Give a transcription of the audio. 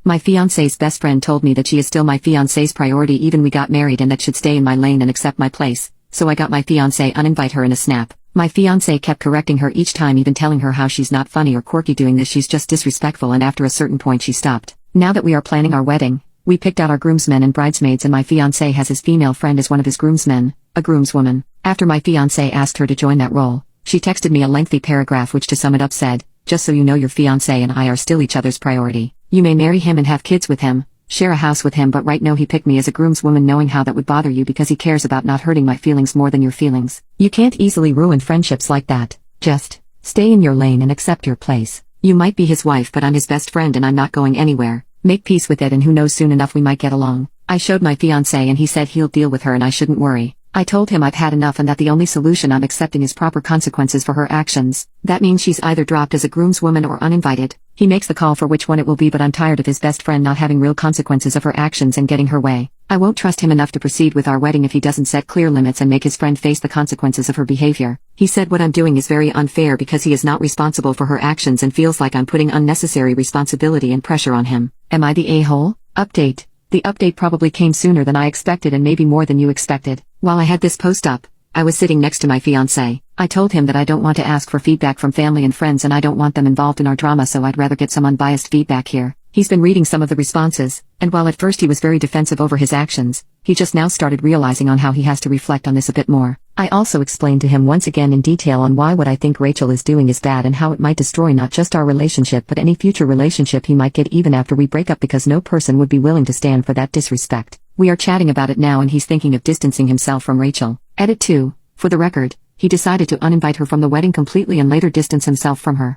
My fiancé's best friend told me that she is still my fiancé's priority even we got married and that should stay in my lane and accept my place, so I got my fiancé uninvite her in a snap. My fiancé kept correcting her each time, even telling her how she's not funny or quirky doing this, she's just disrespectful, and after a certain point she stopped. Now that we are planning our wedding, we picked out our groomsmen and bridesmaids, and my fiancé has his female friend as one of his groomsmen, a groomswoman. After my fiancé asked her to join that role, she texted me a lengthy paragraph which, to sum it up, said, "Just so you know, your fiancé and I are still each other's priority. You may marry him and have kids with him, share a house with him, but right now he picked me as a groomswoman, knowing how that would bother you because he cares about not hurting my feelings more than your feelings. You can't easily ruin friendships like that. Just stay in your lane and accept your place. You might be his wife, but I'm his best friend and I'm not going anywhere. Make peace with it, and who knows, soon enough we might get along." I showed my fiancé and he said he'll deal with her and I shouldn't worry. I told him I've had enough and that the only solution I'm accepting is proper consequences for her actions. That means she's either dropped as a groomswoman or uninvited. He makes the call for which one it will be, but I'm tired of his best friend not having real consequences of her actions and getting her way. I won't trust him enough to proceed with our wedding if he doesn't set clear limits and make his friend face the consequences of her behavior. He said what I'm doing is very unfair because he is not responsible for her actions and feels like I'm putting unnecessary responsibility and pressure on him. Am I the a-hole? Update. The update probably came sooner than I expected and maybe more than you expected. While I had this post up, I was sitting next to my fiancé. I told him that I don't want to ask for feedback from family and friends and I don't want them involved in our drama, so I'd rather get some unbiased feedback here. He's been reading some of the responses, and while at first he was very defensive over his actions, he just now started realizing on how he has to reflect on this a bit more. I also explained to him once again in detail on why what I think Rachel is doing is bad and how it might destroy not just our relationship but any future relationship he might get even after we break up, because no person would be willing to stand for that disrespect. We are chatting about it now and he's thinking of distancing himself from Rachel. Edit 2. For the record, he decided to uninvite her from the wedding completely and later distance himself from her.